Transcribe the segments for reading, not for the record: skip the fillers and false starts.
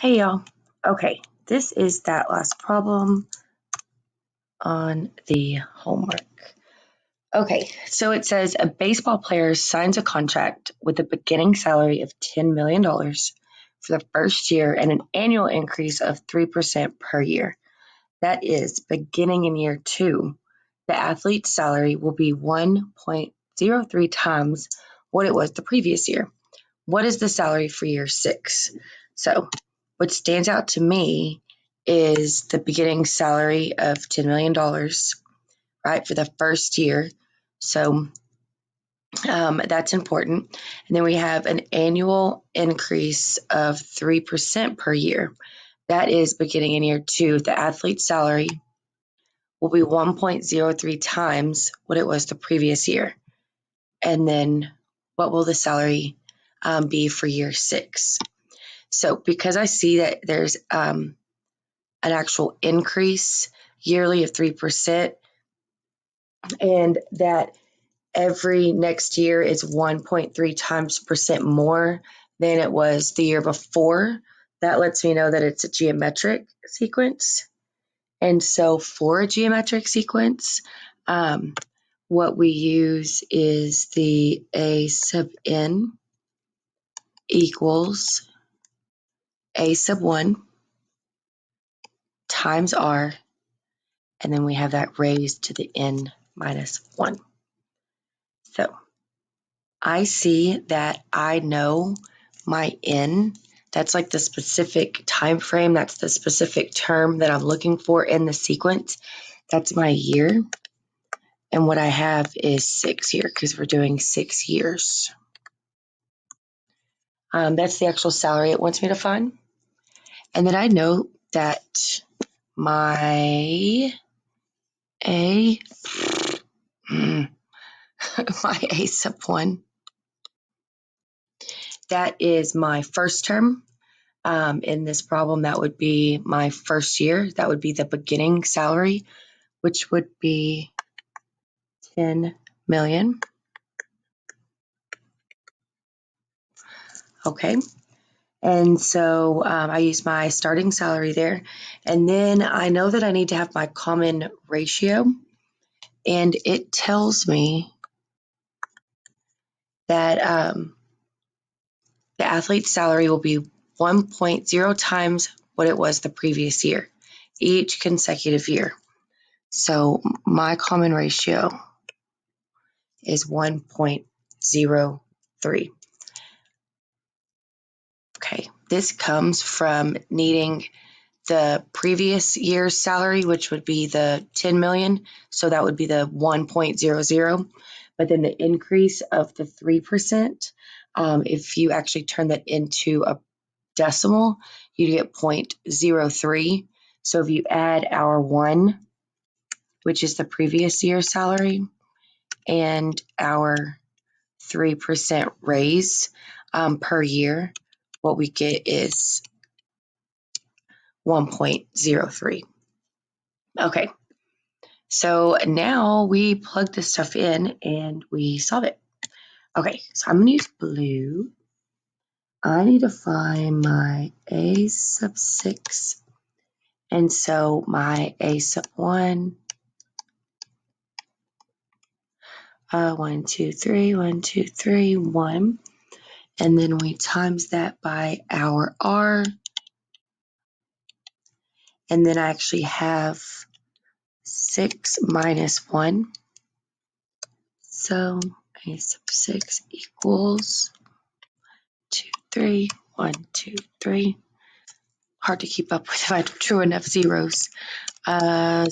Hey y'all. Okay, this is that last problem on the homework. Okay, so it says a baseball player signs a contract with a beginning salary of $10 million for the first year and an annual increase of 3% per year. That is, beginning in year 2, the athlete's salary will be 1.03 times what it was the previous year. What is the salary for year 6? So what stands out to me is the beginning salary of $10 million, right, for the first year. So that's important. And then we have an annual increase of 3% per year. That is beginning in year 2. The athlete's salary will be 1.03 times what it was the previous year. And then what will the salary be for year 6? So because I see that there's an actual increase yearly of 3% and that every next year is 1.3 times percent more than it was the year before, that lets me know that it's a geometric sequence. And so for a geometric sequence, what we use is the A sub n equals A sub 1 times r, and then we have that raised to the n minus 1. So I see that I know my n. That's like the specific time frame. That's the specific term that I'm looking for in the sequence. That's my year. And what I have is 6 here because we're doing 6 years. That's the actual salary it wants me to find. And then I know that my A, my A sub 1, that is my first term. In this problem, that would be my first year. That would be the beginning salary, which would be 10 million. Okay. And so I use my starting salary there. And then I know that I need to have my common ratio. And it tells me that the athlete's salary will be 1.0 times what it was the previous year, each consecutive year. So my common ratio is 1.03. Okay, this comes from needing the previous year's salary, which would be the 10 million. So that would be the 1.00. But then the increase of the 3%, if you actually turn that into a decimal, you get 0.03. So if you add our 1, which is the previous year's salary, and our 3% raise per year, what we get is 1.03. Okay, so now we plug this stuff in and we solve it. Okay, so I'm going to use blue. I need to find my A sub 6. And so my A sub 1, 1, 2, 3, 1, 2, 3, 1. And then we times that by our R. And then I actually have 6 minus 1. So A sub 6 equals 2, 3, 1, 2, 3. Hard to keep up with if I have true enough zeros. 0,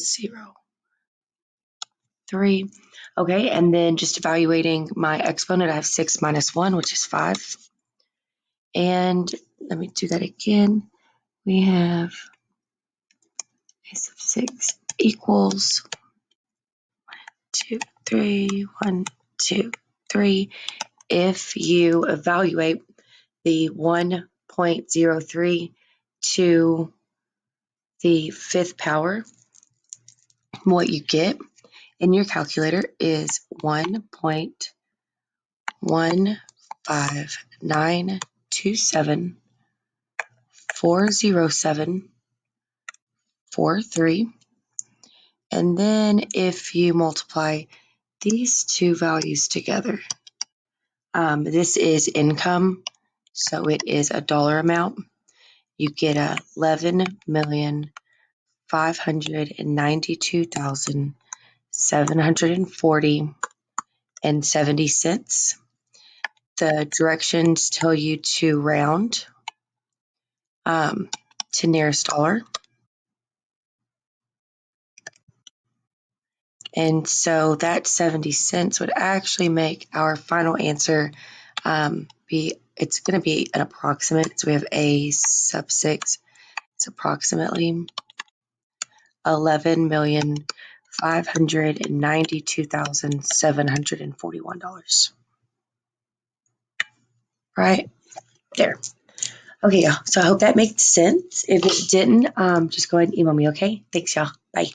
3. Okay, and then just evaluating my exponent, I have 6 minus 1, which is 5. And let me do that again. We have A sub 6 equals 2, 3, 1, 2, 3. If you evaluate the 1.03 to the 5th power, what you get in your calculator is 1.15927 40743. And then if you multiply these two values together, this is income, so it is a dollar amount. You get $11,592,740.70. The directions tell you to round to nearest dollar. And so that 70 cents would actually make our final answer it's going to be an approximate. So we have A sub 6. It's approximately $11,592,741. Right there. Okay, y'all. So I hope that makes sense. If it didn't, just go ahead and email me, okay? Thanks, y'all. Bye.